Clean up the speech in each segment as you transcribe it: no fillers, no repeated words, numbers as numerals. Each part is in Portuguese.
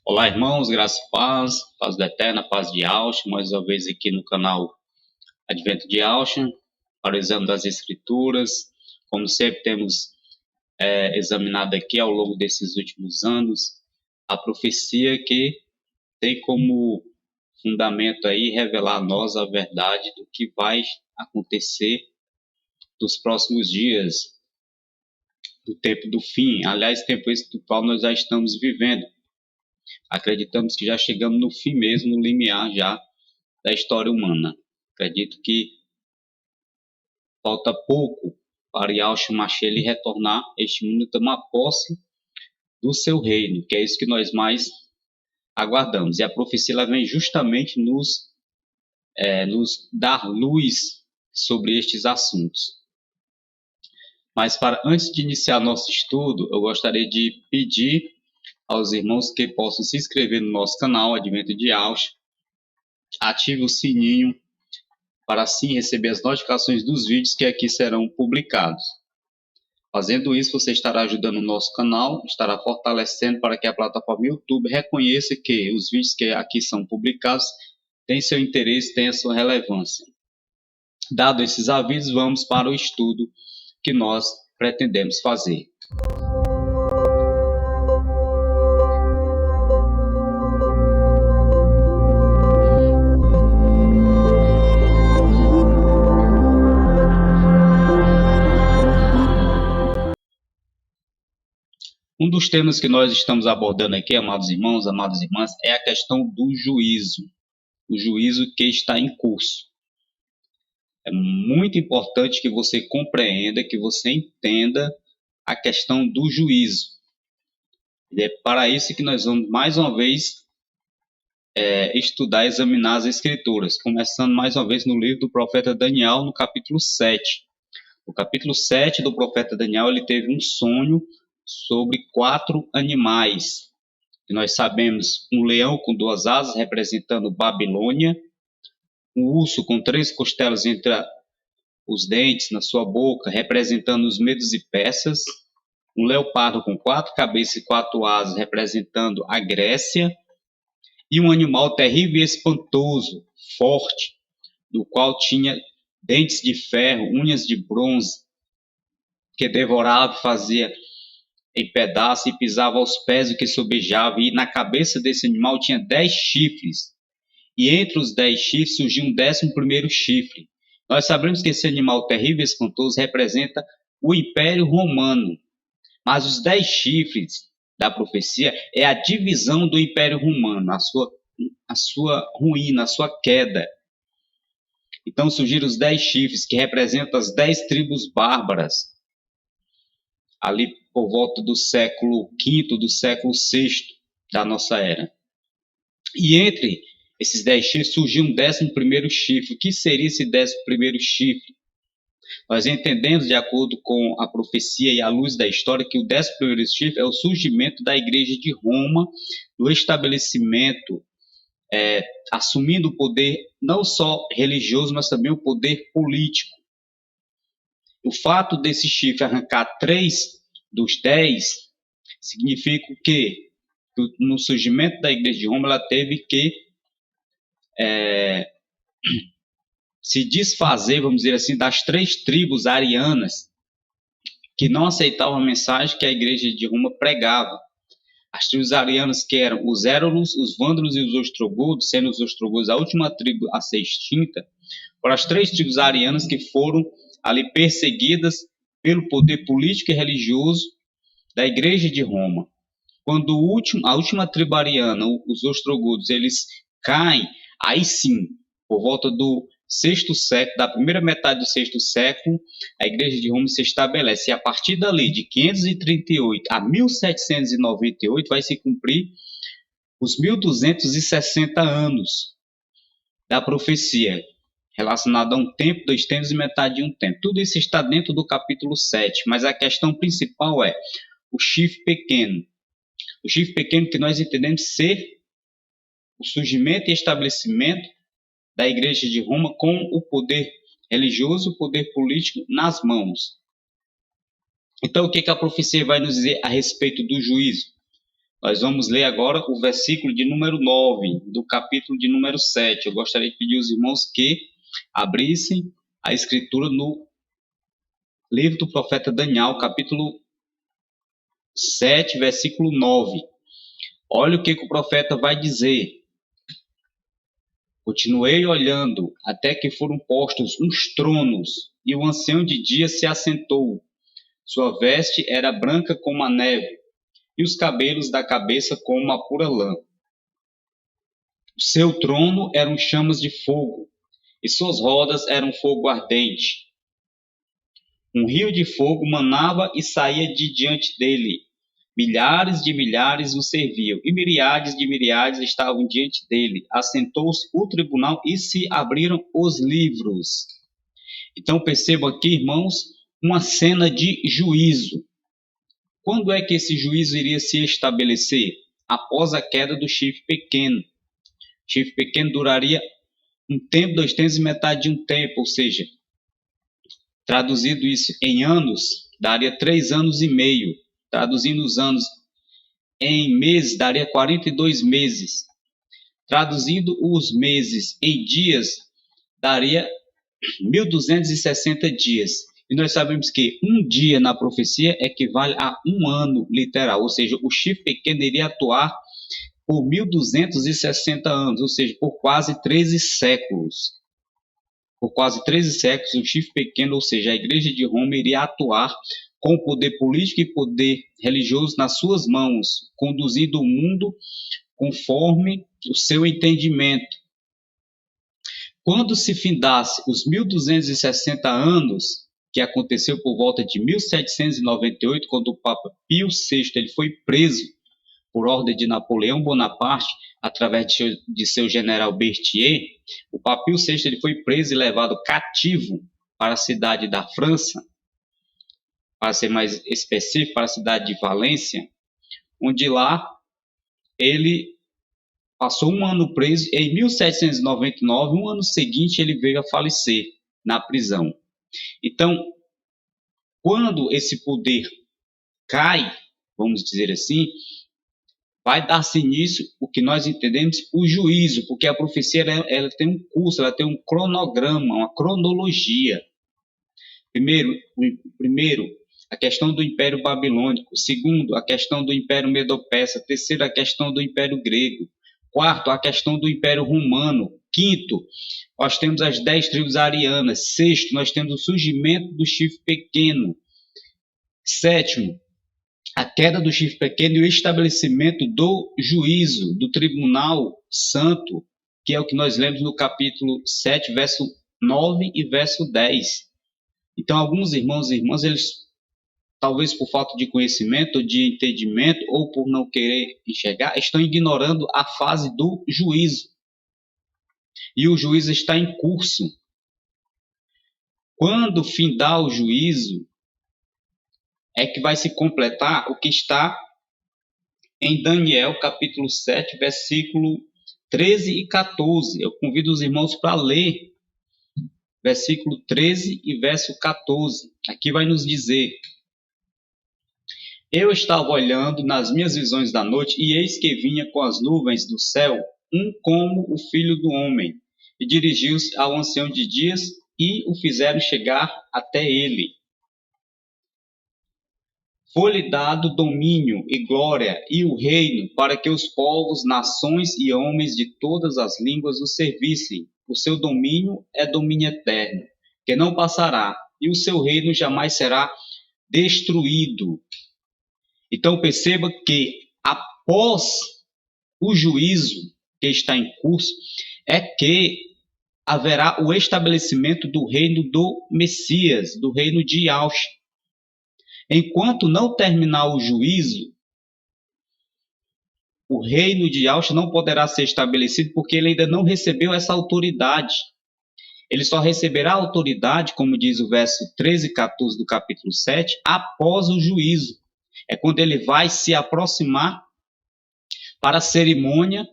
Olá, irmãos, graça e paz da eterna, paz de Austin, mais uma vez aqui no canal Advento de Austin, para o exame das Escrituras. Como sempre, temos examinado aqui ao longo desses últimos anos a profecia que tem como fundamento aí revelar a nós a verdade do que vai acontecer nos próximos dias, do tempo do fim. Aliás, tempo esse do qual nós já estamos vivendo. Acreditamos que já chegamos no fim mesmo, no limiar já da história humana. Acredito que falta pouco para Yahshua Mashiach ele retornar a este mundo e tomar posse do seu reino, que é isso que nós mais aguardamos. E a profecia ela vem justamente nos dar luz sobre estes assuntos. Mas antes de iniciar nosso estudo, eu gostaria de pedir aos irmãos que possam se inscrever no nosso canal Advento de Yahshua, ative o sininho para assim receber as notificações dos vídeos que aqui serão publicados. Fazendo isso, você estará ajudando o nosso canal, estará fortalecendo para que a plataforma YouTube reconheça que os vídeos que aqui são publicados têm seu interesse, têm a sua relevância. Dado esses avisos, vamos para o estudo que nós pretendemos fazer. Um dos temas que nós estamos abordando aqui, amados irmãos, amadas irmãs, é a questão do juízo. O juízo que está em curso. É muito importante que você compreenda, que você entenda a questão do juízo. E é para isso que nós vamos, mais uma vez, estudar e examinar as Escrituras. Começando, mais uma vez, no livro do profeta Daniel, no capítulo 7. No capítulo 7 do profeta Daniel, ele teve um sonho sobre 4 animais. E nós sabemos um leão com 2 asas, representando Babilônia, um urso com 3 costelas entre os dentes na sua boca, representando os medos e persas, um leopardo com 4 cabeças e 4 asas, representando a Grécia, e um animal terrível e espantoso, forte, do qual tinha dentes de ferro, unhas de bronze, que devorava e fazia em pedaços e pisava aos pés o que sobejava, e na cabeça desse animal tinha 10 chifres, e entre os 10 chifres surgiu um 11º chifre. Nós sabemos que esse animal terrível e espantoso representa o Império Romano, mas os 10 chifres da profecia é a divisão do Império Romano, a sua ruína, a sua queda. Então surgiram os 10 chifres, que representam as 10 tribos bárbaras, ali por volta do século V, do século VI da nossa era. E entre esses 10 chifres surgiu um 11º chifre. O que seria esse 11º chifre? Nós entendemos, de acordo com a profecia e à luz da história, que o 11º chifre é o surgimento da Igreja de Roma, do estabelecimento, assumindo o poder não só religioso, mas também o poder político. O fato desse chifre arrancar 3 dos 10 significa que no surgimento da Igreja de Roma ela teve que se desfazer, vamos dizer assim, das 3 tribos arianas que não aceitavam a mensagem que a Igreja de Roma pregava. As tribos arianas, que eram os Érulos, os Vândalos e os Ostrogodos, sendo os Ostrogodos a última tribo a ser extinta, foram as 3 tribos arianas que foram ali perseguidas pelo poder político e religioso da Igreja de Roma. Quando a última tribo ariana, os Ostrogodos, eles caem, aí sim, por volta do 6º século, da primeira metade do 6º século, a Igreja de Roma se estabelece. E a partir dali, de 538 a 1798, vai se cumprir os 1260 anos da profecia, relacionada a um tempo, 2 tempos e metade de um tempo. Tudo isso está dentro do capítulo 7, mas a questão principal é o chifre pequeno. O chifre pequeno que nós entendemos ser o surgimento e estabelecimento da Igreja de Roma com o poder religioso, o poder político nas mãos. Então, o que a profecia vai nos dizer a respeito do juízo? Nós vamos ler agora o versículo de número 9, do capítulo de número 7. Eu gostaria de pedir aos irmãos que abrissem a escritura no livro do profeta Daniel, capítulo 7, versículo 9. Olha o que o profeta vai dizer. Continuei olhando até que foram postos uns tronos, e o ancião de dias se assentou. Sua veste era branca como a neve, e os cabelos da cabeça como a pura lã. O seu trono eram chamas de fogo, e suas rodas eram fogo ardente. Um rio de fogo manava e saía de diante dele. Milhares de milhares o serviam, e miríades de miríades estavam diante dele. Assentou-se o tribunal e se abriram os livros. Então percebam aqui, irmãos, uma cena de juízo. Quando é que esse juízo iria se estabelecer? Após a queda do chifre pequeno. O chifre pequeno duraria um tempo, 2 tempos e metade de um tempo, ou seja, traduzido isso em anos, daria 3 anos e meio. Traduzindo os anos em meses, daria 42 meses. Traduzindo os meses em dias, daria 1.260 dias. E nós sabemos que um dia na profecia equivale a um ano literal, ou seja, o chifre pequeno iria atuar por 1.260 anos, ou seja, por quase 13 séculos. Por quase 13 séculos, o chifre pequeno, ou seja, a Igreja de Roma, iria atuar com o poder político e poder religioso nas suas mãos, conduzindo o mundo conforme o seu entendimento. Quando se findasse os 1.260 anos, que aconteceu por volta de 1798, quando o Papa Pio VI ele foi preso por ordem de Napoleão Bonaparte, através de seu general Berthier, o Papa Pio VI ele foi preso e levado cativo para a cidade da França, para ser mais específico, para a cidade de Valência, onde lá ele passou um ano preso. Em 1799, um ano seguinte, ele veio a falecer na prisão. Então, quando esse poder cai, vamos dizer assim, vai dar-se início o que nós entendemos o juízo, porque a profecia ela tem um curso, ela tem um cronograma, uma cronologia. Primeiro, a questão do Império Babilônico. Segundo, a questão do Império Medo-Persa. Terceiro, a questão do Império Grego. Quarto, a questão do Império Romano. Quinto, nós temos as 10 tribos arianas. Sexto, nós temos o surgimento do chifre pequeno. Sétimo, a queda do chifre pequeno e o estabelecimento do juízo, do tribunal santo, que é o que nós lemos no capítulo 7, verso 9 e verso 10. Então, alguns irmãos e irmãs, eles, talvez por falta de conhecimento, de entendimento, ou por não querer enxergar, estão ignorando a fase do juízo. E o juízo está em curso. Quando findar o juízo, é que vai se completar o que está em Daniel, capítulo 7, versículo 13 e 14. Eu convido os irmãos para ler versículo 13 e verso 14. Aqui vai nos dizer: Eu estava olhando nas minhas visões da noite, e eis que vinha com as nuvens do céu um como o filho do homem, e dirigiu-se ao ancião de dias, e o fizeram chegar até ele. Foi-lhe dado domínio e glória e o reino, para que os povos, nações e homens de todas as línguas o servissem. O seu domínio é domínio eterno, que não passará, e o seu reino jamais será destruído. Então perceba que após o juízo que está em curso, é que haverá o estabelecimento do reino do Messias, do reino de Yahshua. Enquanto não terminar o juízo, o reino de Yahshua não poderá ser estabelecido, porque ele ainda não recebeu essa autoridade. Ele só receberá a autoridade, como diz o verso 13 e 14 do capítulo 7, após o juízo. É quando ele vai se aproximar para a cerimônia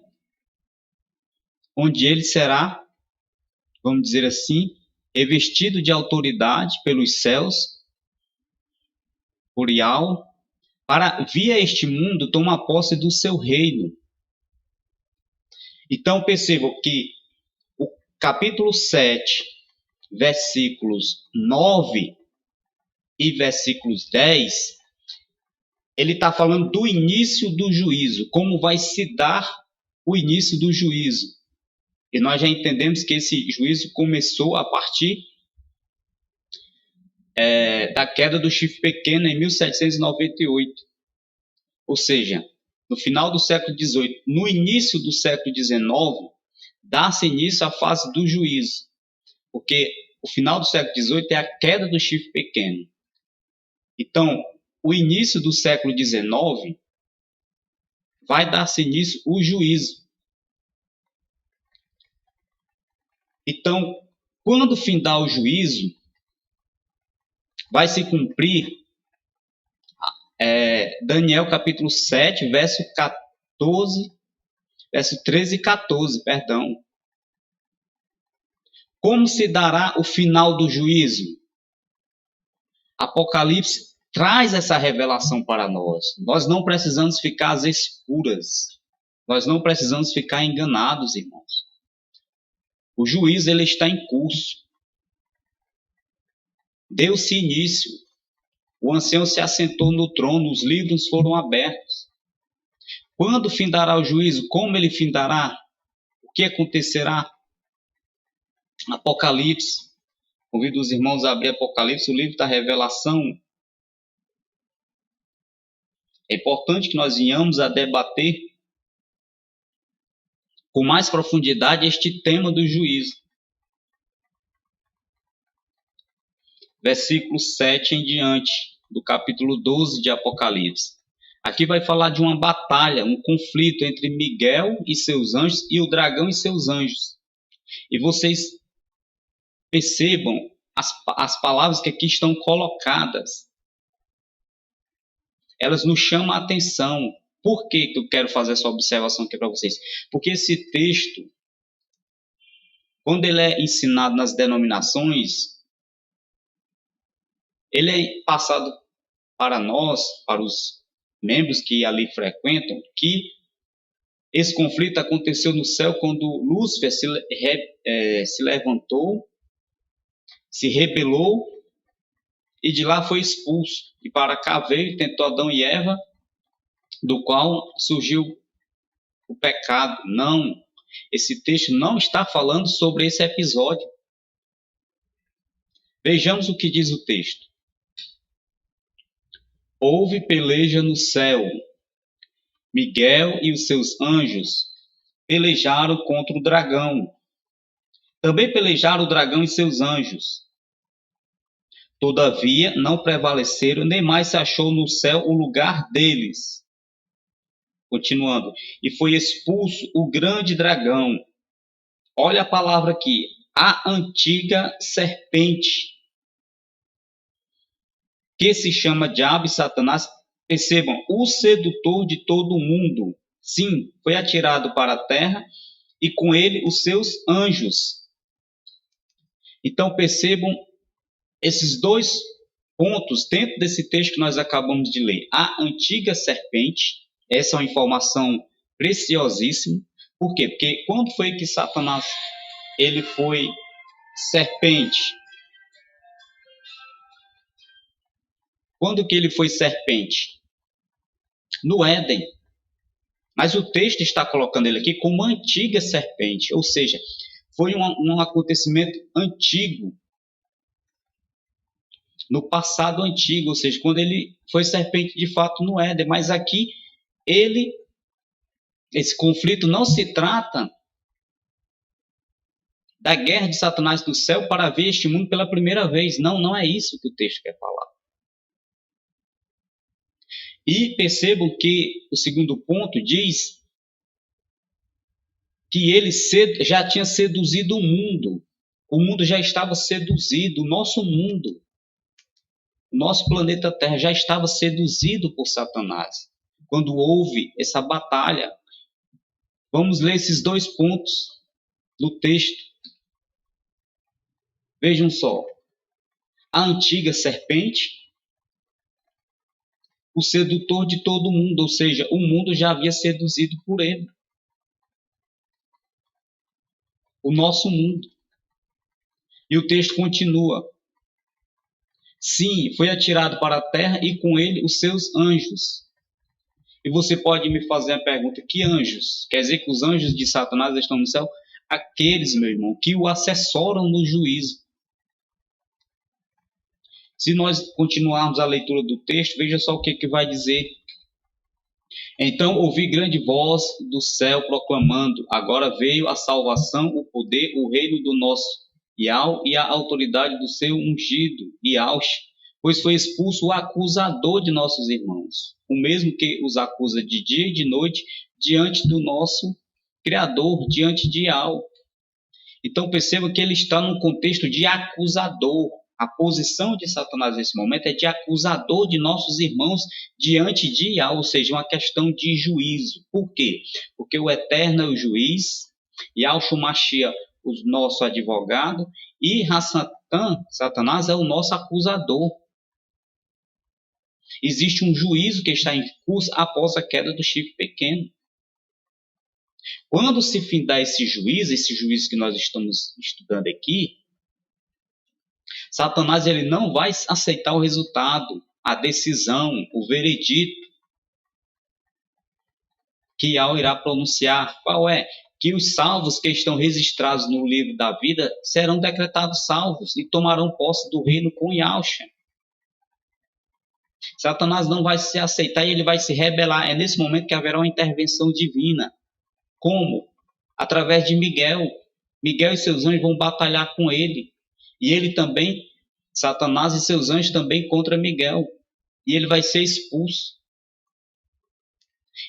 onde ele será, vamos dizer assim, revestido de autoridade pelos céus, Urial, para via este mundo tomar posse do seu reino. Então percebam que o capítulo 7, versículos 9 e versículos 10, ele está falando do início do juízo, como vai se dar o início do juízo. E nós já entendemos que esse juízo começou a partir da queda do chifre pequeno em 1798. Ou seja, no final do século XVIII, no início do século XIX, dá-se início à fase do juízo. Porque o final do século XVIII é a queda do chifre pequeno. Então, o início do século XIX vai dar-se início o juízo. Então, quando findar o juízo, vai se cumprir Daniel capítulo 7, verso 13 e 14, perdão. Como se dará o final do juízo? Apocalipse traz essa revelação para nós. Nós não precisamos ficar às escuras. Nós não precisamos ficar enganados, irmãos. O juízo ele está em curso. Deu-se início. O ancião se assentou no trono, os livros foram abertos. Quando findará o juízo? Como ele findará? O que acontecerá? Apocalipse. Convido os irmãos a abrir Apocalipse, o livro da Revelação. É importante que nós venhamos a debater com mais profundidade este tema do juízo. Versículo 7 em diante, do capítulo 12 de Apocalipse. Aqui vai falar de uma batalha, um conflito entre Miguel e seus anjos e o dragão e seus anjos. E vocês percebam as palavras que aqui estão colocadas. Elas nos chamam a atenção. Por que eu quero fazer essa observação aqui para vocês? Porque esse texto, quando ele é ensinado nas denominações, ele é passado para nós, para os membros que ali frequentam, que esse conflito aconteceu no céu quando Lúcifer se levantou, se rebelou e de lá foi expulso. E para cá veio e tentou Adão e Eva, do qual surgiu o pecado. Não, esse texto não está falando sobre esse episódio. Vejamos o que diz o texto. Houve peleja no céu. Miguel e os seus anjos pelejaram contra o dragão. Também pelejaram o dragão e seus anjos. Todavia não prevaleceram, nem mais se achou no céu o lugar deles. Continuando. E foi expulso o grande dragão. Olha a palavra aqui. A antiga serpente, que se chama Diabo e Satanás. Percebam, o sedutor de todo o mundo. Sim, foi atirado para a terra e com ele os seus anjos. Então percebam esses dois pontos dentro desse texto que nós acabamos de ler. A antiga serpente, essa é uma informação preciosíssima. Por quê? Porque quando foi que Satanás ele foi serpente? Quando que ele foi serpente? No Éden. Mas o texto está colocando ele aqui como antiga serpente, ou seja, foi um acontecimento antigo, no passado antigo, ou seja, quando ele foi serpente de fato no Éden. Mas aqui, esse conflito não se trata da guerra de Satanás do céu para ver este mundo pela primeira vez. Não, não é isso que o texto quer falar. E percebam que o segundo ponto diz que ele já tinha seduzido o mundo. O mundo já estava seduzido, o nosso mundo. O nosso planeta Terra já estava seduzido por Satanás. Quando houve essa batalha, Vamos ler esses dois pontos no texto. Vejam só. A antiga serpente, o sedutor de todo mundo, ou seja, o mundo já havia seduzido por ele. O nosso mundo. E o texto continua. Sim, foi atirado para a terra e com ele os seus anjos. E você pode me fazer a pergunta, que anjos? Quer dizer que os anjos de Satanás estão no céu? Aqueles, meu irmão, que o assessoram no juízo. Se nós continuarmos a leitura do texto, veja só o que vai dizer. Então ouvi grande voz do céu proclamando, agora veio a salvação, o poder, o reino do nosso Iau e a autoridade do seu ungido, Iaush, pois foi expulso o acusador de nossos irmãos, o mesmo que os acusa de dia e de noite diante do nosso Criador, diante de Iau. Então perceba que ele está num contexto de acusador. A posição de Satanás nesse momento é de acusador de nossos irmãos diante de Iá, ou seja, uma questão de juízo. Por quê? Porque o Eterno é o juiz, Yahshua Mashiach, o nosso advogado, e Hassatan, Satanás, é o nosso acusador. Existe um juízo que está em curso após a queda do chifre pequeno. Quando se findar esse juízo que nós estamos estudando aqui, Satanás ele não vai aceitar o resultado, a decisão, o veredito que Yahweh irá pronunciar. Qual é? Que os salvos que estão registrados no livro da vida serão decretados salvos e tomarão posse do reino com Yahshua. Satanás não vai se aceitar e ele vai se rebelar. É nesse momento que haverá uma intervenção divina. Como? Através de Miguel. Miguel e seus anjos vão batalhar com ele. E ele também, Satanás e seus anjos também contra Miguel. E ele vai ser expulso.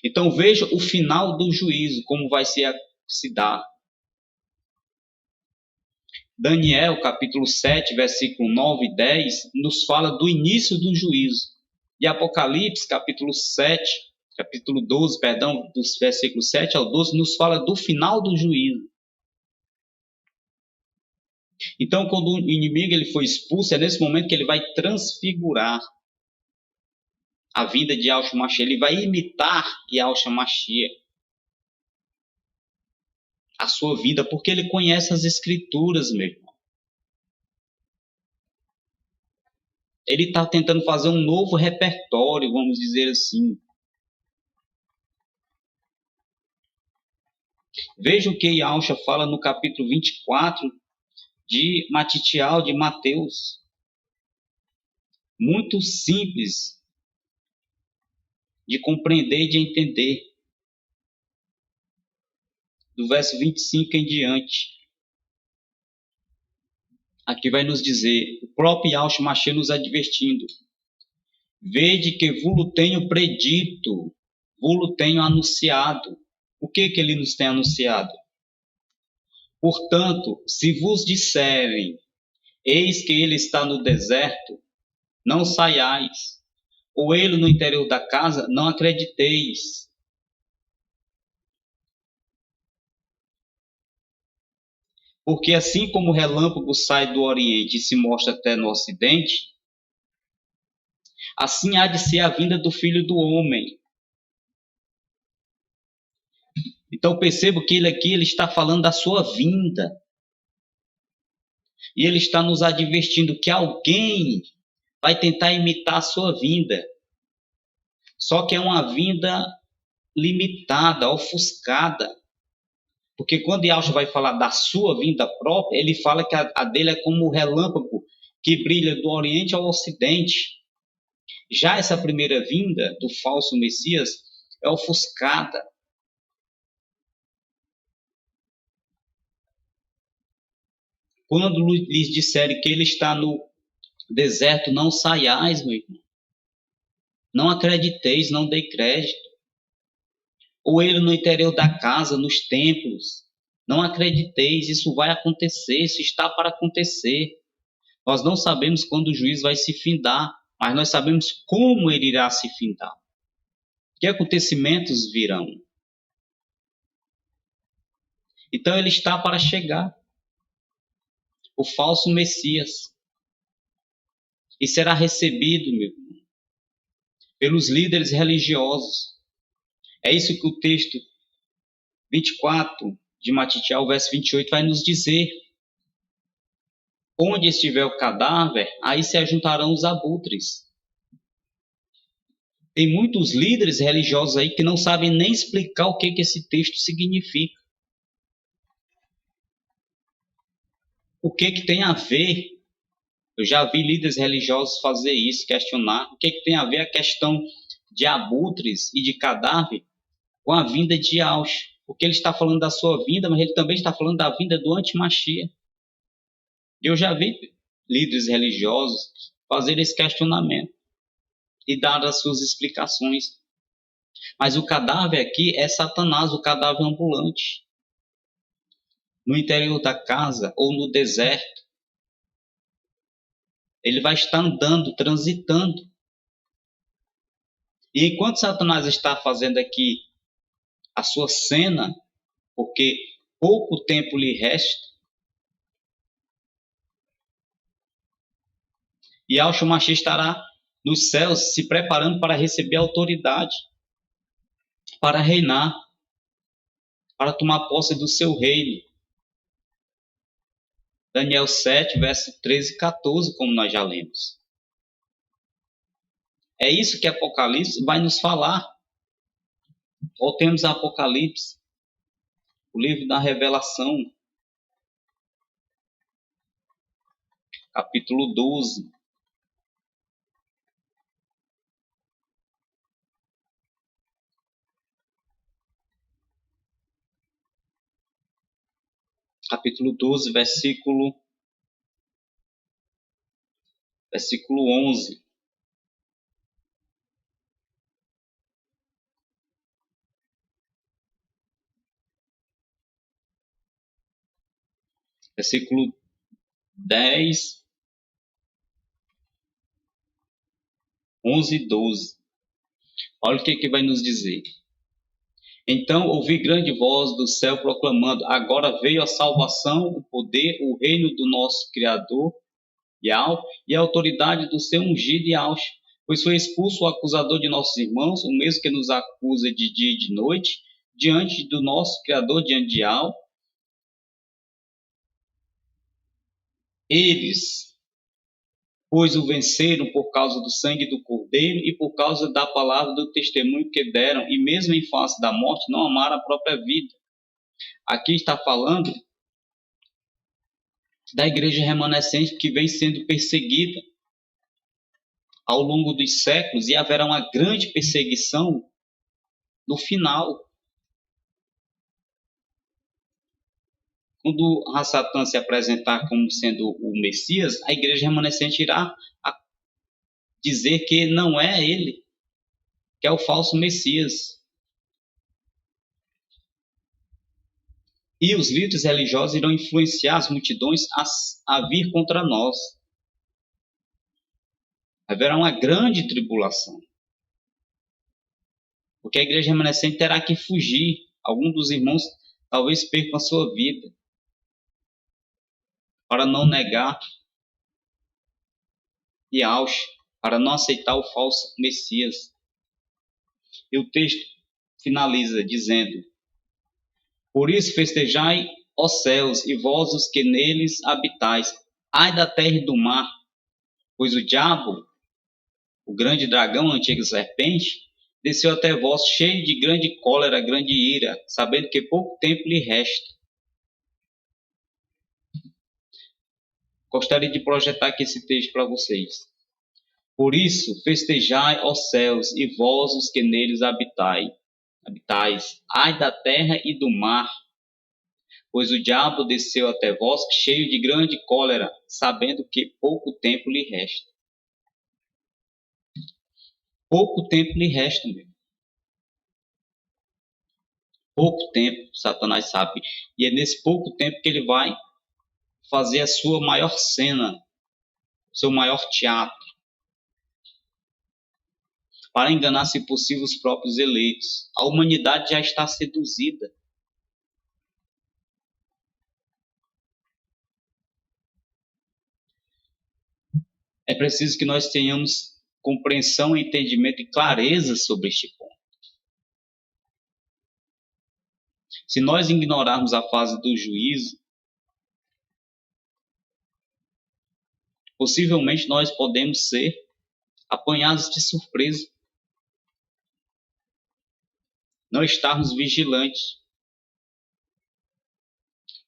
Então veja o final do juízo, como vai se dar. Daniel, capítulo 7, versículo 9 e 10, nos fala do início do juízo. E Apocalipse, capítulo 12, dos versículos 7 ao 12, nos fala do final do juízo. Então, quando o inimigo ele foi expulso, é nesse momento que ele vai transfigurar a vinda de Yahshua Mashiach. Ele vai imitar Yahshua Mashiach, a sua vida, porque ele conhece as escrituras, meu irmão. Ele está tentando fazer um novo repertório, vamos dizer assim. Veja o que Yahshua fala no capítulo 24 de Matitial, de Mateus. Muito simples de compreender e de entender. Do verso 25 em diante. Aqui vai nos dizer, o próprio Yahshua Mashiach nos advertindo. Vede que vos tenho predito, vos tenho anunciado. O que ele nos tem anunciado? Portanto, se vos disserem, eis que ele está no deserto, não saiais, ou ele no interior da casa, não acrediteis. Porque assim como o relâmpago sai do Oriente e se mostra até no Ocidente, assim há de ser a vinda do Filho do Homem. Então percebo que ele está falando da sua vinda. E ele está nos advertindo que alguém vai tentar imitar a sua vinda. Só que é uma vinda limitada, ofuscada. Porque quando Yahshua vai falar da sua vinda própria, ele fala que a dele é como o relâmpago que brilha do Oriente ao Ocidente. Já essa primeira vinda do falso Messias é ofuscada. Quando lhes disserem que ele está no deserto, não saiais, meu irmão. Não acrediteis, não dei crédito. Ou ele no interior da casa, nos templos. Não acrediteis, isso vai acontecer, isso está para acontecer. Nós não sabemos quando o juízo vai se findar, mas nós sabemos como ele irá se findar. Que acontecimentos virão? Então ele está para chegar, o falso Messias, e será recebido, meu irmão, pelos líderes religiosos. É isso que o texto 24 de Matitiel, verso 28, vai nos dizer. Onde estiver o cadáver, aí se ajuntarão os abutres. Tem muitos líderes religiosos aí que não sabem nem explicar o que esse texto significa. O que tem a ver? Eu já vi líderes religiosos fazer isso, questionar o que tem a ver a questão de abutres e de cadáver com a vinda de Yahshua. Porque ele está falando da sua vinda, mas ele também está falando da vinda do antimachia. Eu já vi líderes religiosos fazer esse questionamento e dar as suas explicações. Mas o cadáver aqui é Satanás, o cadáver ambulante. No interior da casa ou no deserto, ele vai estar andando, transitando. E enquanto Satanás está fazendo aqui a sua cena, porque pouco tempo lhe resta, e Yahshua Mashiach estará nos céus se preparando para receber autoridade, para reinar, para tomar posse do seu reino. Daniel 7, verso 13 e 14, como nós já lemos. É isso que Apocalipse vai nos falar. Voltemos a Apocalipse, o livro da Revelação, capítulo 12. Capítulo 12, versículo 11. Versículo 10, 11 e 12. Olha o que vai nos dizer. Então ouvi grande voz do céu proclamando: agora veio a salvação, o poder, o reino do nosso Criador, Yahweh, e a autoridade do seu ungido Yahshua. Pois foi expulso o acusador de nossos irmãos, o mesmo que nos acusa de dia e de noite, diante do nosso Criador, diante de Yahweh. Eles, pois o venceram por causa do sangue do Cordeiro e por causa da palavra do testemunho que deram, e mesmo em face da morte não amaram a própria vida. Aqui está falando da igreja remanescente que vem sendo perseguida ao longo dos séculos, e haverá uma grande perseguição no final. Quando Satã se apresentar como sendo o Messias, a igreja remanescente irá dizer que não é ele, que é o falso Messias. E os líderes religiosos irão influenciar as multidões a vir contra nós. Haverá uma grande tribulação. Porque a igreja remanescente terá que fugir. Alguns dos irmãos talvez percam a sua vida para não negar Yahshua, para não aceitar o falso Messias. E o texto finaliza dizendo: por isso festejai, ó céus, e vós os que neles habitais, ai da terra e do mar, pois o diabo, o grande dragão, a antiga serpente, desceu até vós cheio de grande cólera, grande ira, sabendo que pouco tempo lhe resta. Gostaria de projetar aqui esse texto para vocês. Por isso festejai, ó céus, e vós os que neles habitais, ai da terra e do mar, pois o diabo desceu até vós cheio de grande cólera, sabendo que pouco tempo lhe resta. Pouco tempo lhe resta, meu. Pouco tempo, Satanás sabe. E é nesse pouco tempo que ele vai fazer a sua maior cena, o seu maior teatro, para enganar, se possível, os próprios eleitos. A humanidade já está seduzida. É preciso que nós tenhamos compreensão, entendimento e clareza sobre este ponto. Se nós ignorarmos a fase do juízo, possivelmente nós podemos ser apanhados de surpresa, não estarmos vigilantes.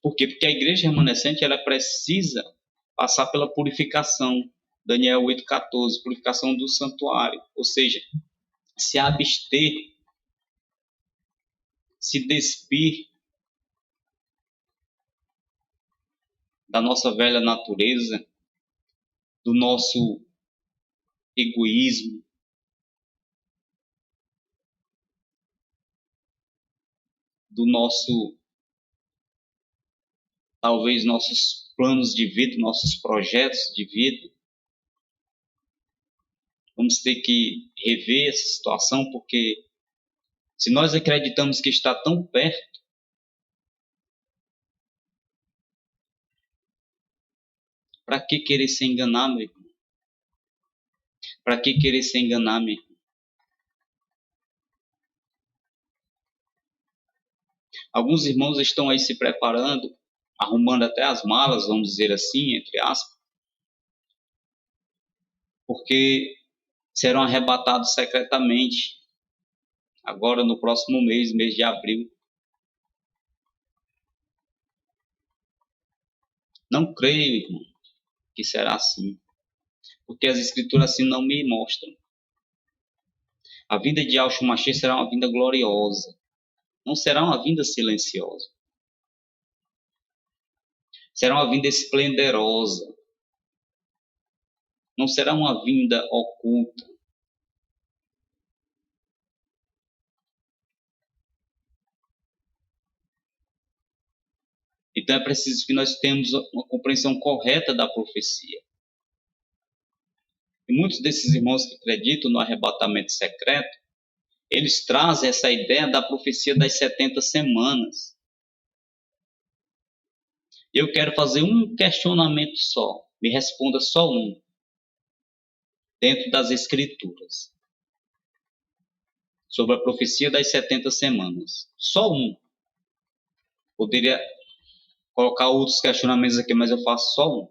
Por quê? Porque a igreja remanescente ela precisa passar pela purificação. Daniel 8,14, purificação do santuário. Ou seja, se abster, se despir da nossa velha natureza, do nosso egoísmo, do nosso, talvez, nossos planos de vida, nossos projetos de vida. Vamos ter que rever essa situação, porque se nós acreditamos que está tão perto, para que querer se enganar, meu irmão? Para que querer se enganar, meu irmão? Alguns irmãos estão aí se preparando, arrumando até as malas, vamos dizer assim, entre aspas, porque serão arrebatados secretamente, agora no próximo mês, mês de abril. Não creio, irmão, que será assim, porque as escrituras assim não me mostram. A vinda de Yahshua Mashiach será uma vinda gloriosa, não será uma vinda silenciosa. Será uma vinda esplendorosa, não será uma vinda oculta. Então é preciso que nós tenhamos uma compreensão correta da profecia. E muitos desses irmãos que acreditam no arrebatamento secreto, eles trazem essa ideia da profecia das 70 semanas. Eu quero fazer um questionamento só. Me responda só um, dentro das Escrituras, sobre a profecia das 70 semanas. Só um. Poderia colocar outros questionamentos aqui, mas eu faço só um.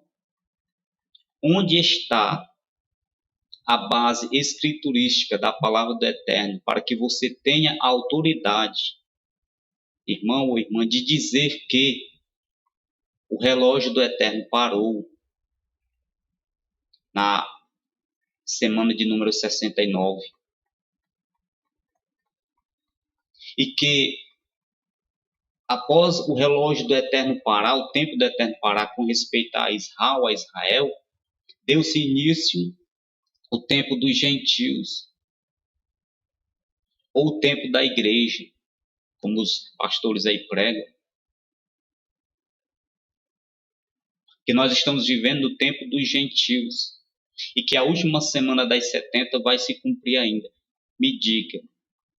Onde está a base escriturística da palavra do Eterno para que você tenha autoridade, irmão ou irmã, de dizer que o relógio do Eterno parou na semana de número 69 e que após o relógio do Eterno parar, o tempo do Eterno parar com respeito a Israel, deu-se início o tempo dos gentios, ou o tempo da igreja, como os pastores aí pregam, que nós estamos vivendo no tempo dos gentios, e que a última semana das 70 vai se cumprir ainda. Me diga,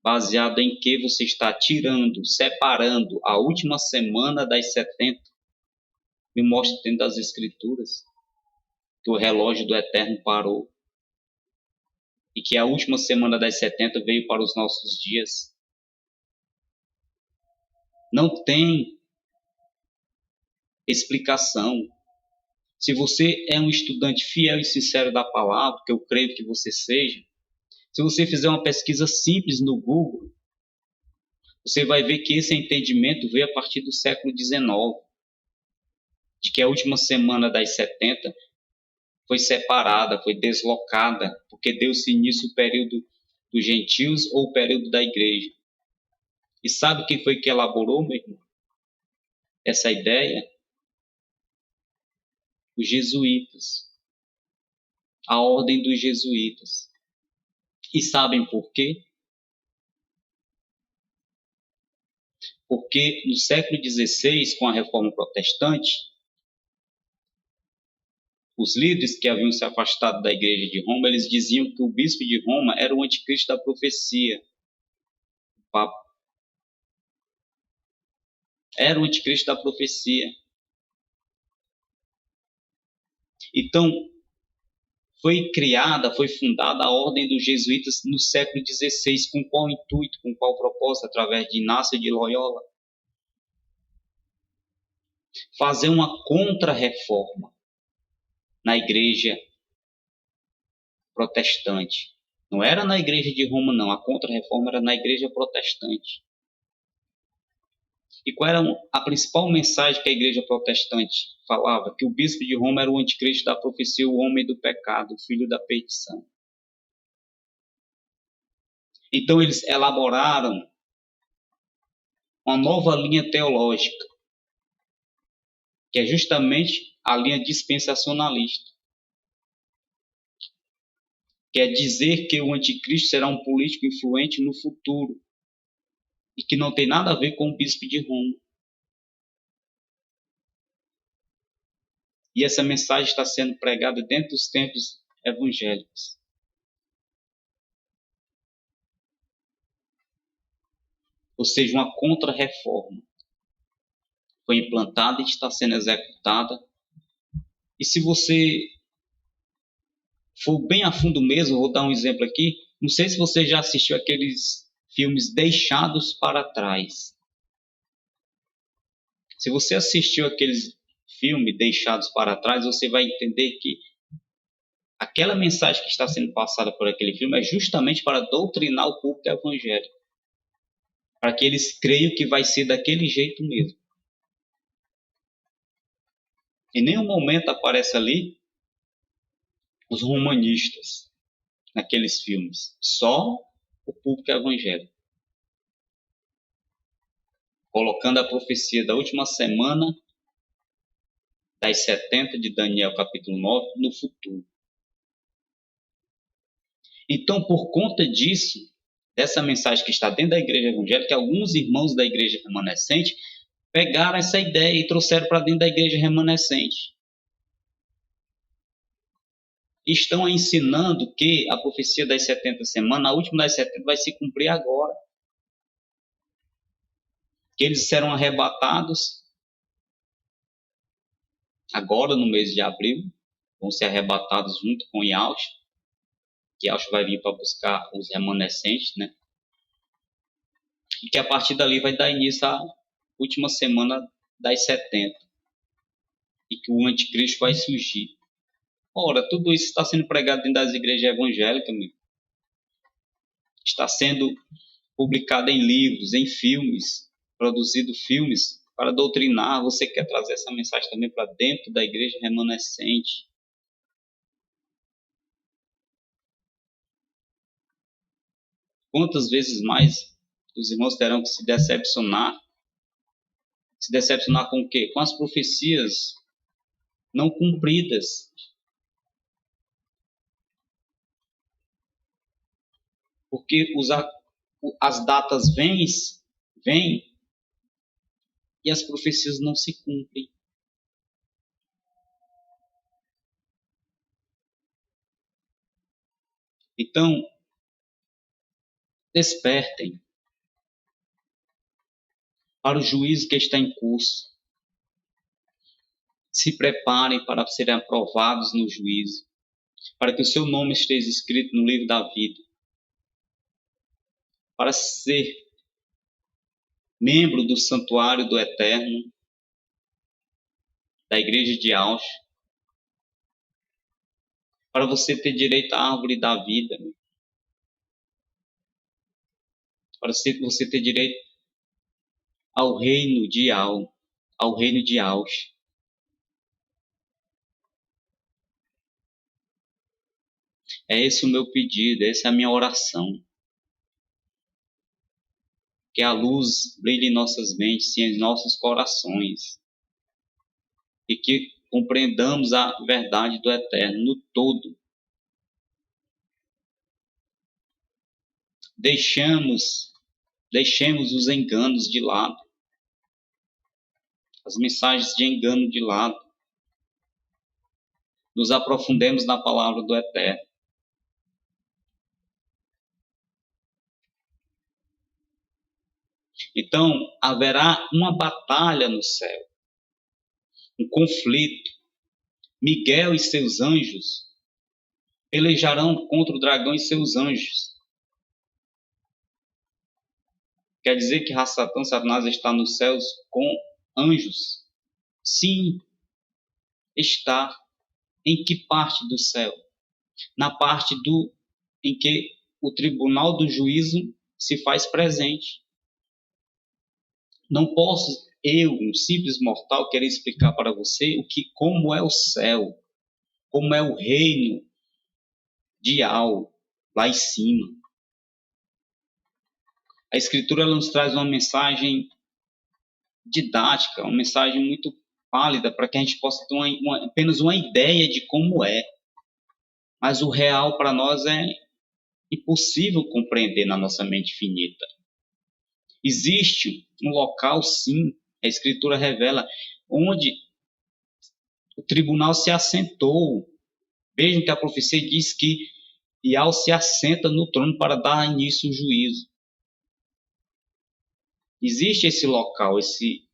baseado em que você está tirando, separando a última semana das 70? Me mostre dentro das Escrituras que o relógio do Eterno parou e que a última semana das 70 veio para os nossos dias. Não tem explicação. Se você é um estudante fiel e sincero da palavra, que eu creio que você seja, se você fizer uma pesquisa simples no Google, você vai ver que esse entendimento veio a partir do século XIX, de que a última semana das 70 foi separada, foi deslocada, porque deu-se início o período dos gentios ou o período da igreja. E sabe quem foi que elaborou, meu irmão, essa ideia? Os jesuítas, a ordem dos jesuítas. E sabem por quê? Porque no século XVI, com a Reforma Protestante, os líderes que haviam se afastado da Igreja de Roma, eles diziam que o bispo de Roma era o anticristo da profecia. O Papa era o anticristo da profecia. Então, Foi criada, foi fundada a Ordem dos Jesuítas no século XVI. Com qual intuito, com qual propósito? Através de Inácio de Loyola. Fazer uma contra-reforma na igreja protestante. Não era na igreja de Roma, não. A contra-reforma era na igreja protestante. E qual era a principal mensagem que a igreja protestante falava? Que o bispo de Roma era o anticristo da profecia, o homem do pecado, o filho da perdição. Então eles elaboraram uma nova linha teológica, que é justamente a linha dispensacionalista. Quer dizer que o anticristo será um político influente no futuro e que não tem nada a ver com o bispo de Roma. E essa mensagem está sendo pregada dentro dos templos evangélicos. Ou seja, uma contra-reforma foi implantada e está sendo executada. E se você for bem a fundo mesmo, vou dar um exemplo aqui. Não sei se você já assistiu aqueles filmes Deixados para Trás. Se você assistiu aqueles filmes Deixados para Trás, você vai entender que aquela mensagem que está sendo passada por aquele filme é justamente para doutrinar o público evangélico, para que eles creiam que vai ser daquele jeito mesmo. Em nenhum momento aparece ali os romanistas naqueles filmes, só o público evangélico, colocando a profecia da última semana das 70 de Daniel capítulo 9 no futuro. Então, por conta disso, dessa mensagem que está dentro da igreja evangélica, alguns irmãos da igreja remanescente pegaram essa ideia e trouxeram para dentro da igreja remanescente. Estão ensinando que a profecia das 70 semanas, a última das 70, vai se cumprir agora. Que eles serão arrebatados agora no mês de abril, vão ser arrebatados junto com Yaush, que Yaush vai vir para buscar os remanescentes, né? E que a partir dali vai dar início à última semana das 70. E que o anticristo vai surgir. Ora, tudo isso está sendo pregado dentro das igrejas evangélicas, amigo. Está sendo publicado em livros, em filmes, produzido filmes para doutrinar. Você quer trazer essa mensagem também para dentro da igreja remanescente. Quantas vezes mais os irmãos terão que se decepcionar? Se decepcionar com o quê? Com as profecias não cumpridas. Porque as datas vêm e as profecias não se cumprem. Então, despertem para o juízo que está em curso. Se preparem para serem aprovados no juízo, para que o seu nome esteja escrito no livro da vida, para ser membro do santuário do Eterno, da igreja de Yaush, para você ter direito à árvore da vida, para você ter direito ao reino de ao reino de Yaush. É esse o meu pedido, essa é a minha oração. Que a luz brilhe em nossas mentes e em nossos corações. E que compreendamos a verdade do Eterno no todo. Deixemos os enganos de lado. As mensagens de engano de lado. Nos aprofundemos na palavra do Eterno. Então, haverá uma batalha no céu, um conflito. Miguel e seus anjos pelejarão contra o dragão e seus anjos. Quer dizer que Satanás está nos céus com anjos? Sim, está. Em que parte do céu? Na parte em que o tribunal do juízo se faz presente. Não posso eu, um simples mortal, querer explicar para você como é o céu, como é o reino de Al lá em cima. A Escritura ela nos traz uma mensagem didática, uma mensagem muito pálida para que a gente possa ter apenas uma ideia de como é. Mas o real para nós é impossível compreender na nossa mente finita. Existe um local, sim, a Escritura revela, onde o tribunal se assentou. Vejam que a profecia diz que Ial se assenta no trono para dar início ao juízo. Existe esse local, esse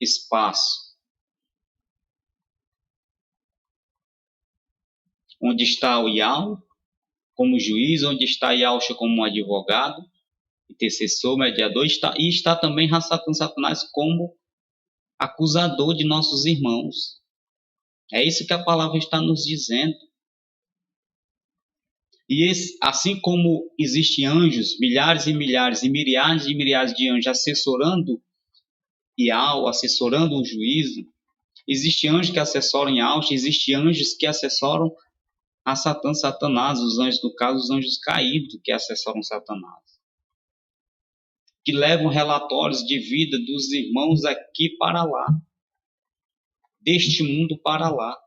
espaço, onde está o Ial como juiz, onde está Yahshua como um advogado, intercessor, mediador, e está também Satanás como acusador de nossos irmãos. É isso que a palavra está nos dizendo. E assim como existem anjos, milhares e milhares e miríades de anjos assessorando Ial, assessorando o juízo, existem anjos que assessoram Yahshua, existem anjos que assessoram a Satanás, os anjos, no caso, os anjos caídos que assessoram Satanás, que levam relatórios de vida dos irmãos aqui para lá, deste mundo para lá.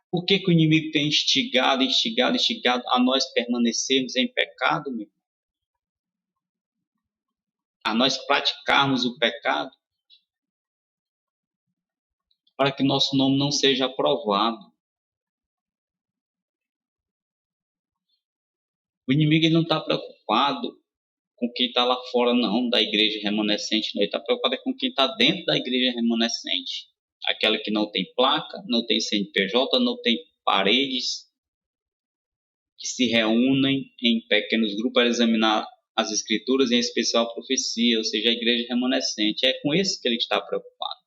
Por que o inimigo tem instigado a nós permanecermos em pecado, meu? A nós praticarmos o pecado, para que nosso nome não seja aprovado. O inimigo ele não está preocupado com quem está lá fora, não, da igreja remanescente, não. Ele está preocupado com quem está dentro da igreja remanescente. Aquela que não tem placa, não tem CNPJ, não tem paredes, que se reúnem em pequenos grupos para examinar as escrituras, em especial a profecia, ou seja, a igreja remanescente. É com esse que ele está preocupado.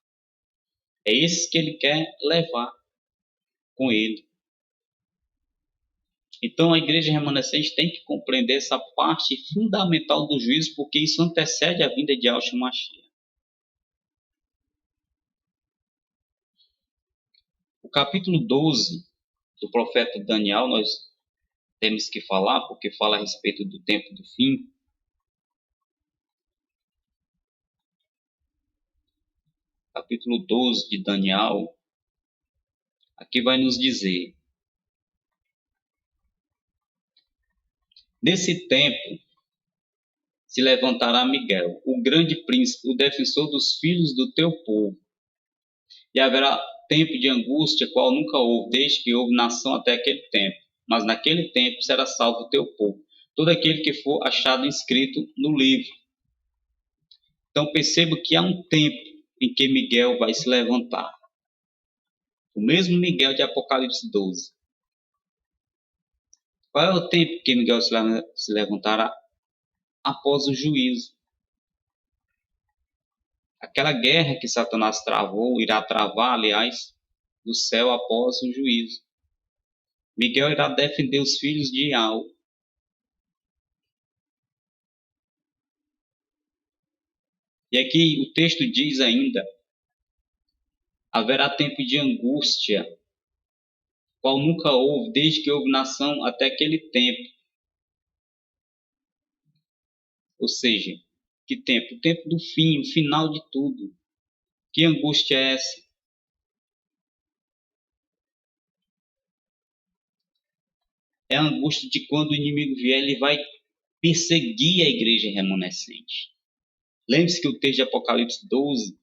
É esse que ele quer levar com ele. Então a igreja remanescente tem que compreender essa parte fundamental do juízo, porque isso antecede a vinda de Yahshua Mashiach. O capítulo 12 do profeta Daniel, nós temos que falar, porque fala a respeito do tempo do fim. Capítulo 12 de Daniel, aqui vai nos dizer: nesse tempo se levantará Miguel, o grande príncipe, o defensor dos filhos do teu povo, e haverá tempo de angústia, qual nunca houve, desde que houve nação até aquele tempo. Mas naquele tempo será salvo o teu povo, todo aquele que for achado inscrito no livro. Então perceba que há um tempo em que Miguel vai se levantar. O mesmo Miguel de Apocalipse 12. Qual é o tempo que Miguel se levantará? Após o juízo. Aquela guerra que Satanás travou, irá travar, aliás, do céu após o juízo. Miguel irá defender os filhos de Ial. E aqui o texto diz ainda: haverá tempo de angústia, qual nunca houve, desde que houve nação até aquele tempo. Ou seja, que tempo? O tempo do fim, o final de tudo. Que angústia é essa? É a angústia de quando o inimigo vier, ele vai perseguir a igreja remanescente. Lembre-se que o texto de Apocalipse 12,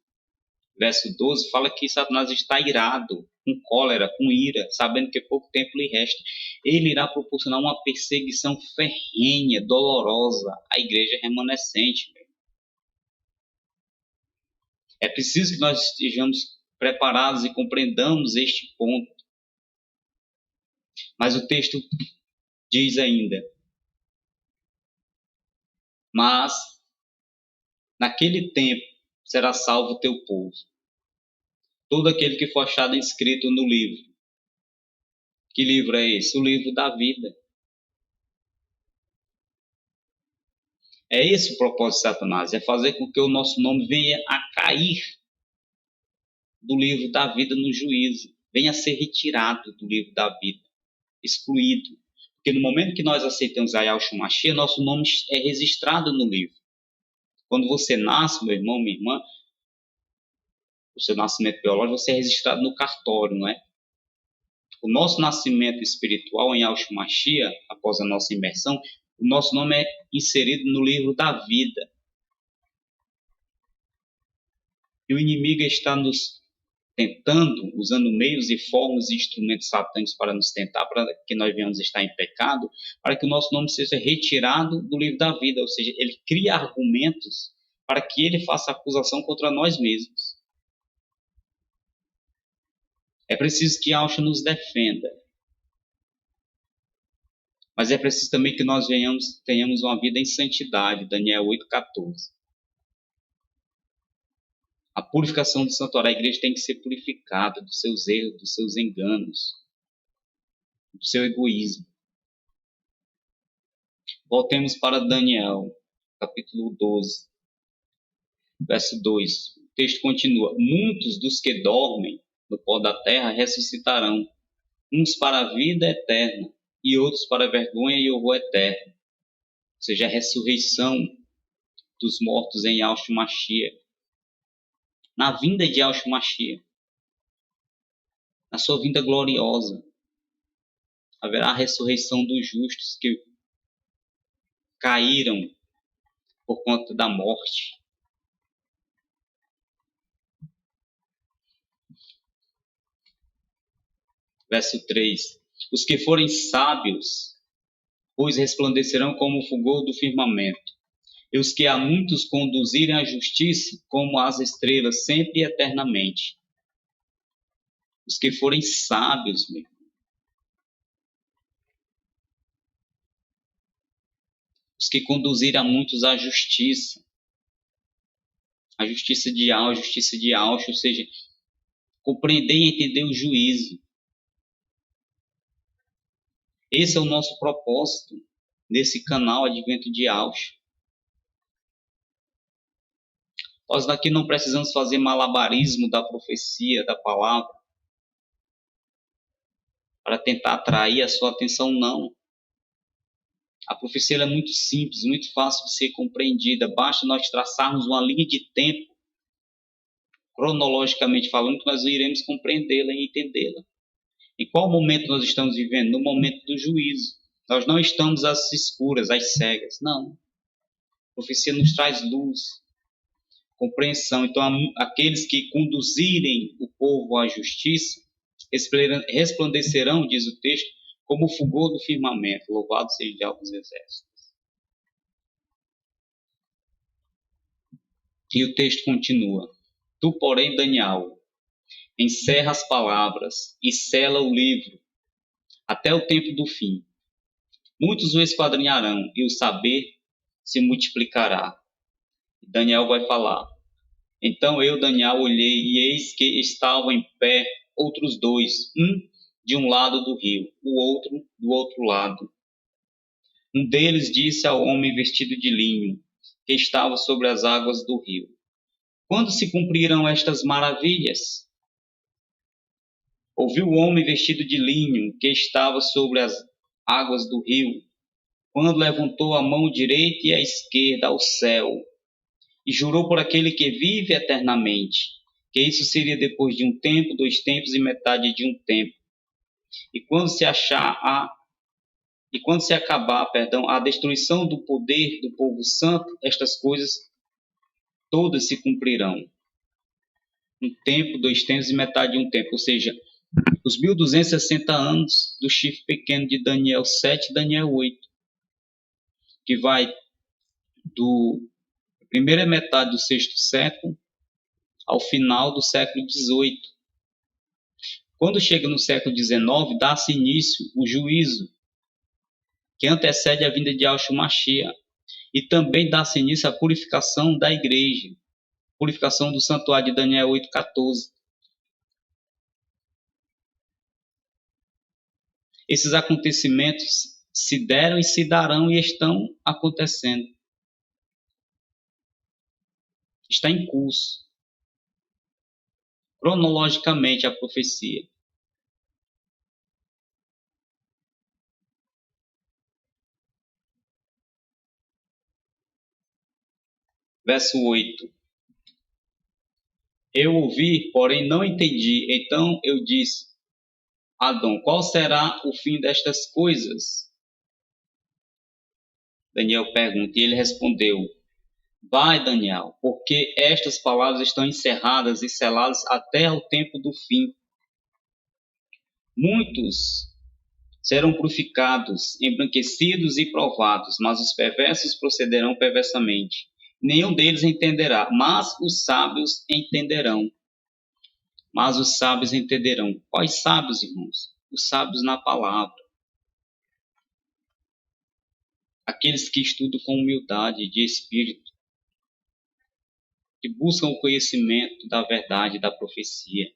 verso 12, fala que Satanás está irado, com cólera, com ira, sabendo que pouco tempo lhe resta. Ele irá proporcionar uma perseguição ferrenha, dolorosa à igreja remanescente. É preciso que nós estejamos preparados e compreendamos este ponto. Mas o texto diz ainda: mas naquele tempo será salvo o teu povo, todo aquele que for achado inscrito no livro. Que livro é esse? O livro da vida. É esse o propósito de Satanás, é fazer com que o nosso nome venha a cair do livro da vida no juízo, venha a ser retirado do livro da vida, excluído. Porque no momento que nós aceitamos a Yahshua Mashiach, nosso nome é registrado no livro. Quando você nasce, meu irmão, minha irmã, o seu nascimento biológico, você é registrado no cartório, não é? O nosso nascimento espiritual em Yahshua Mashiach, após a nossa imersão, o nosso nome é inserido no livro da vida. E o inimigo está nos tentando, usando meios e formas e instrumentos satânicos para nos tentar, para que nós venhamos estar em pecado, para que o nosso nome seja retirado do livro da vida. Ou seja, ele cria argumentos para que ele faça acusação contra nós mesmos. É preciso que Yahshua nos defenda. Mas é preciso também que nós tenhamos uma vida em santidade. Daniel 8,14. A purificação do santuário, a igreja tem que ser purificada dos seus erros, dos seus enganos, do seu egoísmo. Voltemos para Daniel, capítulo 12, verso 2. O texto continua: muitos dos que dormem no pó da terra ressuscitarão, uns para a vida eterna e outros para a vergonha e horror eterno. Ou seja, a ressurreição dos mortos em Yahshua Mashiach. Na vinda de Yahshua Mashiach, na sua vinda gloriosa, haverá a ressurreição dos justos que caíram por conta da morte. Verso 3. Os que forem sábios, pois resplandecerão como o fulgor do firmamento. E os que a muitos conduzirem à justiça, como as estrelas, sempre e eternamente. Os que forem sábios, meu. Os que conduzirem a muitos à justiça. A justiça de Yahweh, a justiça de Yahshua, ou seja, compreender e entender o juízo. Esse é o nosso propósito nesse canal Advento de Yahshua. Nós daqui não precisamos fazer malabarismo da profecia, da palavra, para tentar atrair a sua atenção, não. A profecia é muito simples, muito fácil de ser compreendida. Basta nós traçarmos uma linha de tempo, cronologicamente falando, que nós iremos compreendê-la e entendê-la. Em qual momento nós estamos vivendo? No momento do juízo. Nós não estamos às escuras, às cegas. Não. A profecia nos traz luz, compreensão. Então, aqueles que conduzirem o povo à justiça resplandecerão, diz o texto, como o fulgor do firmamento. Louvado seja Yahweh dos exércitos. E o texto continua: tu, porém, Daniel, encerra as palavras e sela o livro até o tempo do fim. Muitos o esquadrinharão e o saber se multiplicará. Daniel vai falar: então eu, Daniel, olhei e eis que estavam em pé outros dois, um de um lado do rio, o outro do outro lado. Um deles disse ao homem vestido de linho, que estava sobre as águas do rio: quando se cumprirão estas maravilhas? Ouviu o homem vestido de linho, que estava sobre as águas do rio, quando levantou a mão direita e a esquerda ao céu, e jurou por aquele que vive eternamente, que isso seria depois de um tempo, 2 tempos e metade de um tempo. E quando se acabar, a destruição do poder do povo santo, estas coisas todas se cumprirão. 1 tempo, 2 tempos e metade de um tempo, ou seja, os 1260 anos do chifre pequeno de Daniel 7 e Daniel 8, que vai da primeira metade do 6º século ao final do século 18. Quando chega no século XIX, dá-se início o juízo, que antecede a vinda de Yahshua Mashiach. E também dá-se início à purificação da igreja, purificação do santuário de Daniel 8,14. Esses acontecimentos se deram e se darão e estão acontecendo. Está em curso, cronologicamente, a profecia. Verso 8. Eu ouvi, porém não entendi. Então eu disse: Adão, qual será o fim destas coisas? Daniel pergunta, e ele respondeu: Vai, Daniel, porque estas palavras estão encerradas e seladas até ao tempo do fim. Muitos serão purificados, embranquecidos e provados, mas os perversos procederão perversamente. Nenhum deles entenderá, mas os sábios entenderão. Mas os sábios entenderão. Quais sábios, irmãos? Os sábios na palavra. Aqueles que estudam com humildade de espírito, que buscam o conhecimento da verdade, da profecia,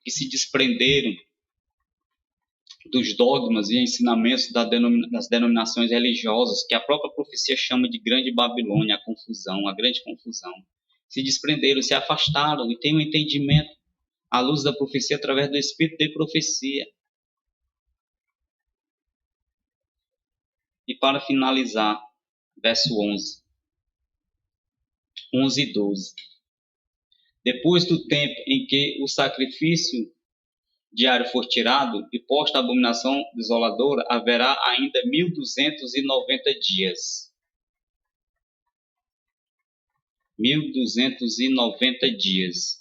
que se desprenderam dos dogmas e ensinamentos das denominações religiosas, que a própria profecia chama de grande Babilônia, a confusão, a grande confusão. Se desprenderam, se afastaram e têm um entendimento à luz da profecia através do espírito de profecia. E para finalizar, verso 11 e 12. Depois do tempo em que o sacrifício diário for tirado e posta a abominação desoladora, haverá ainda 1290 dias. 1290 dias.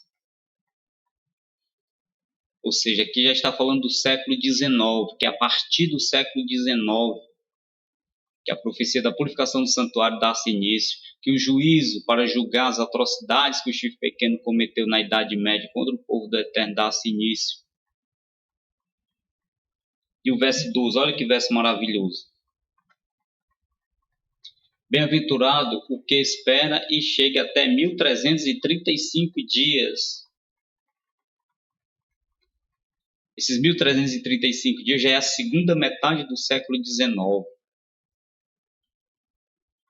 Ou seja, aqui já está falando do século XIX, que é a partir do século XIX, que a profecia da purificação do santuário dá-se início, que o juízo para julgar as atrocidades que o chifre pequeno cometeu na Idade Média contra o povo do Eterno dá-se início. E o verso 12, olha que verso maravilhoso. Bem-aventurado o que espera e chegue até 1335 dias. Esses 1335 dias já é a segunda metade do século XIX. Ou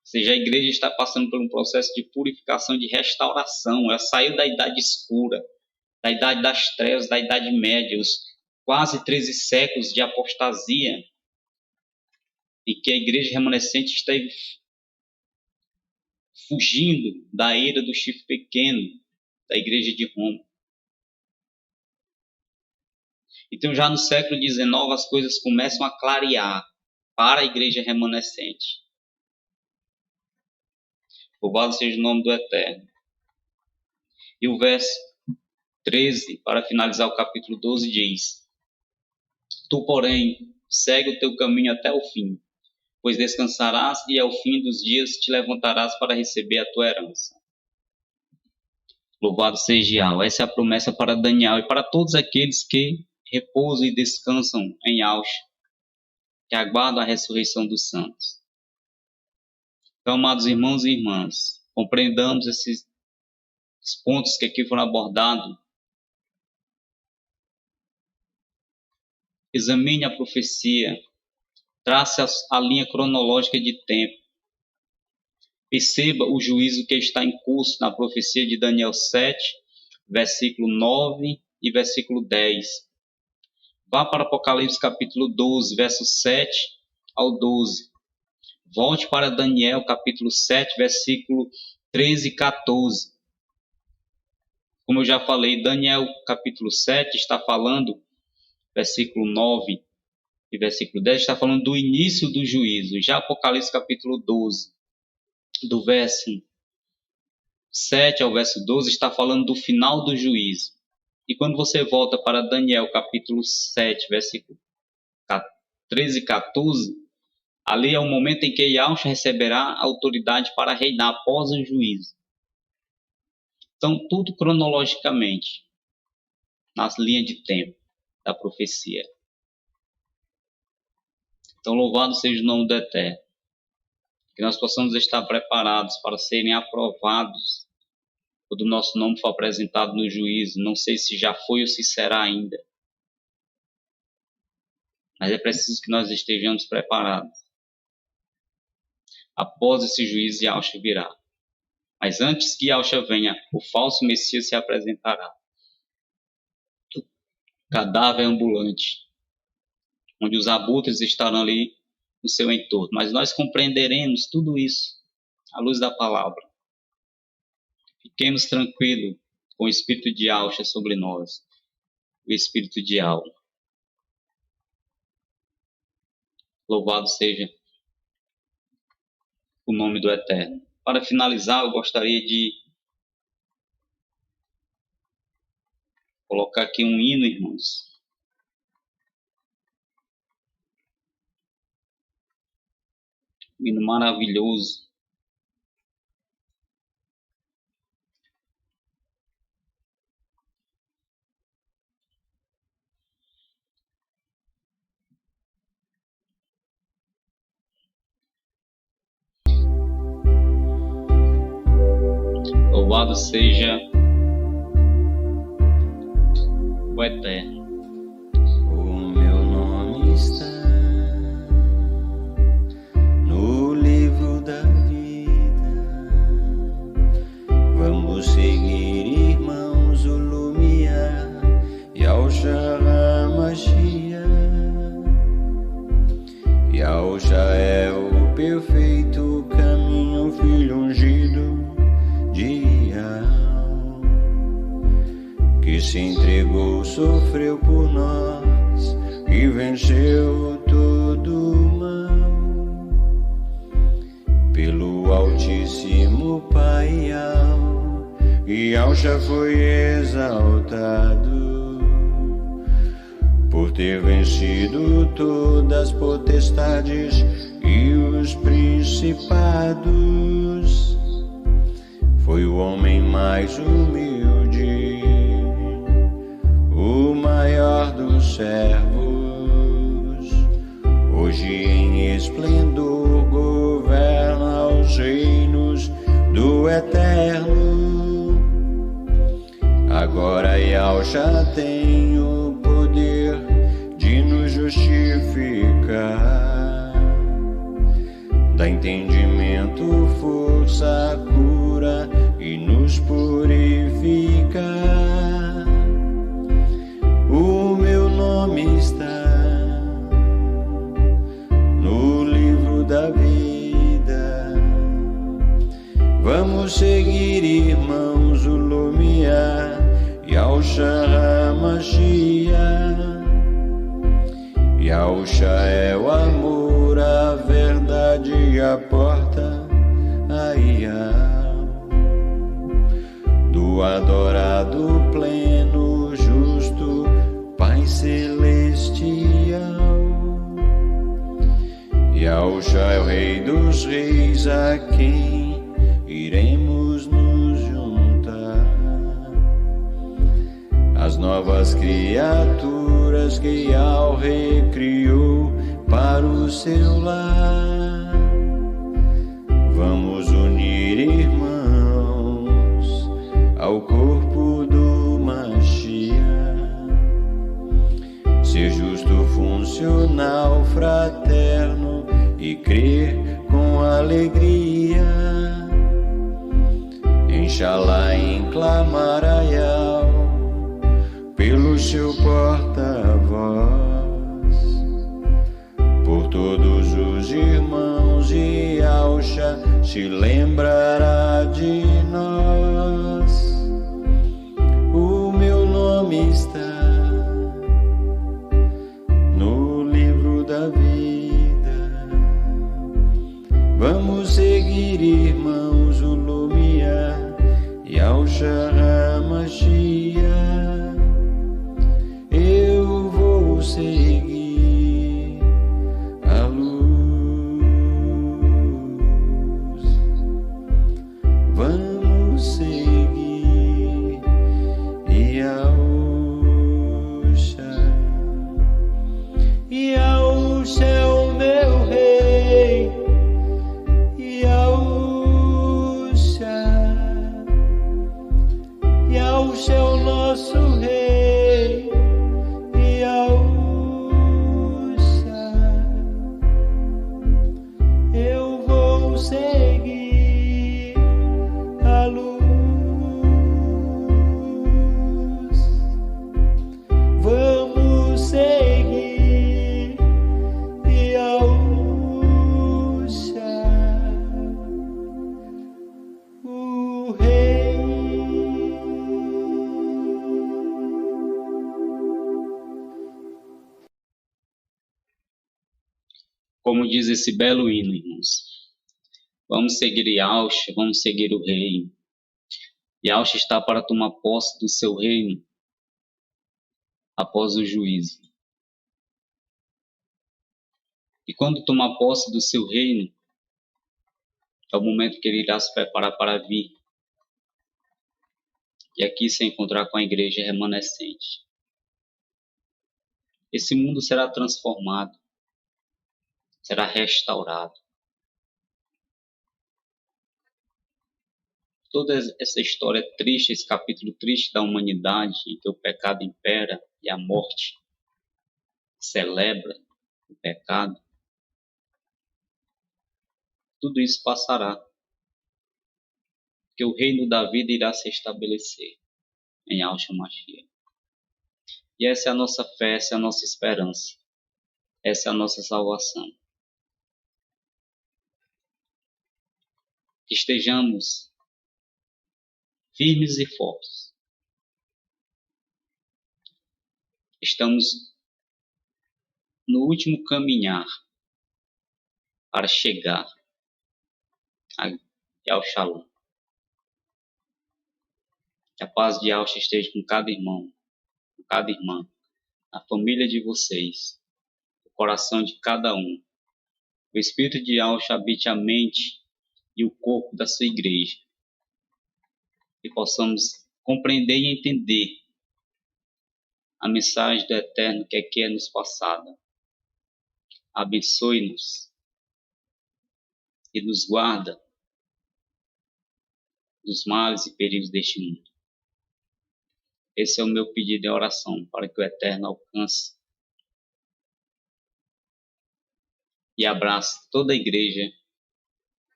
seja, a igreja está passando por um processo de purificação, de restauração. Ela saiu da idade escura, da idade das trevas, da idade média, os quase 13 séculos de apostasia, em que a igreja remanescente esteve fugindo da ira do chifre pequeno, da igreja de Roma. Então, já no século XIX, as coisas começam a clarear para a igreja remanescente. Louvado seja o nome do Eterno. E o verso 13, para finalizar o capítulo 12, diz: Tu, porém, segue o teu caminho até o fim, pois descansarás e ao fim dos dias te levantarás para receber a tua herança. Louvado seja Yahweh. Essa é a promessa para Daniel e para todos aqueles que repousam e descansam em Yahshua, que aguardam a ressurreição dos santos. Então, amados irmãos e irmãs, compreendamos esses pontos que aqui foram abordados. Examine a profecia, trace a linha cronológica de tempo. Perceba o juízo que está em curso na profecia de Daniel 7, versículo 9 e versículo 10. Vá para Apocalipse capítulo 12, verso 7 ao 12. Volte para Daniel capítulo 7, versículo 13 e 14. Como eu já falei, Daniel capítulo 7 está falando, versículo 9 e versículo 10, está falando do início do juízo. Já Apocalipse capítulo 12, do verso 7 ao verso 12, está falando do final do juízo. E quando você volta para Daniel capítulo 7, versículo 13 e 14, ali é o momento em que Yahshua receberá autoridade para reinar após o juízo. Então, tudo cronologicamente. nas linhas de tempo da profecia. Então, louvado seja o nome do Eterno. Que nós possamos estar preparados para serem aprovados quando o nosso nome for apresentado no juízo. Não sei se já foi ou se será ainda. Mas é preciso que nós estejamos preparados. Após esse juízo, Yahushua virá. Mas antes que Yahushua venha, o falso Messias se apresentará. O cadáver ambulante, onde os abutres estarão ali no seu entorno. Mas nós compreenderemos tudo isso à luz da palavra. Fiquemos tranquilos com o Espírito de Yahushua sobre nós, o Espírito de alma. Louvado seja o nome do Eterno. Para finalizar, eu gostaria de colocar aqui um hino, irmãos. Um hino maravilhoso. Louvado seja o Eterno. O meu nome está no livro da vida. Vamos seguir, irmãos, o Lumiar e ao Mashiach. Yahushua é o perfeito caminho, filho ungido de Yahweh, que se entregou, sofreu por nós e venceu todo o mal. Pelo Altíssimo Pai, Yahushua foi exaltado por ter vencido todas as potestades e os principados. Foi o homem mais humilde, o maior dos servos. Hoje em esplendor governa os reinos do Eterno. Agora Yahushua tem o poder de nos justificar. Dá entendimento, força, cura e nos purifica. O meu nome está no livro da vida. Vamos seguir, irmãos, o Lumiar e ao Mashiach. Yahushua é o amor, a verdade e a porta a Yahweh, do adorado pleno, justo Pai celestial. Yahushua é o Rei dos reis, a quem iremos nos juntar. As novas criaturas que Yahweh recriou para o seu lar. Vamos unir, irmãos, ao corpo do Mashiach. Ser justo, funcional, fraterno e crer com alegria. Inshallah, clamar a Yahweh pelo seu porta-voz, por todos os irmãos, e Yahushua se lembrará de nós. O meu nome está no livro da vida. Vamos seguir, irmãos, o Lumiar e Yahushua Mashiach. Eu vou seguir a luz. Vamos seguir Yahushua. seguir a luz. Vamos seguir Yahushua, o Rei. Como diz esse belo hino, irmãos. Vamos seguir Yahushua, vamos seguir o Rei. Yahushua está para tomar posse do seu reino após o juízo. E quando tomar posse do seu reino, é o momento que ele irá se preparar para vir. E aqui se encontrar com a igreja remanescente. Esse mundo será transformado, será restaurado. Toda essa história triste, esse capítulo triste da humanidade, em que o pecado impera e a morte celebra o pecado, tudo isso passará. Porque o reino da vida irá se estabelecer em Yahushua Mashiach. E essa é a nossa fé, essa é a nossa esperança. Essa é a nossa salvação. Que estejamos firmes e fortes. Estamos no último caminhar para chegar ao Shalom. Que a paz de Yahushua esteja com cada irmão, com cada irmã, a família de vocês, o coração de cada um. O Espírito de Yahushua habite a mente e o corpo da sua igreja. E possamos compreender e entender a mensagem do Eterno que aqui é nos passada. Abençoe-nos e nos guarda dos males e perigos deste mundo. Esse é o meu pedido em oração, para que o Eterno alcance e abrace toda a igreja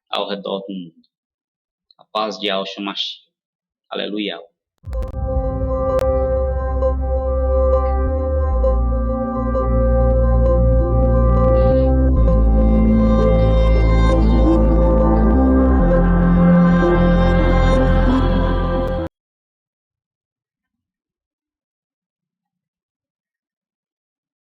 ao redor do mundo. A paz de Yahushua Mashiach. Aleluia.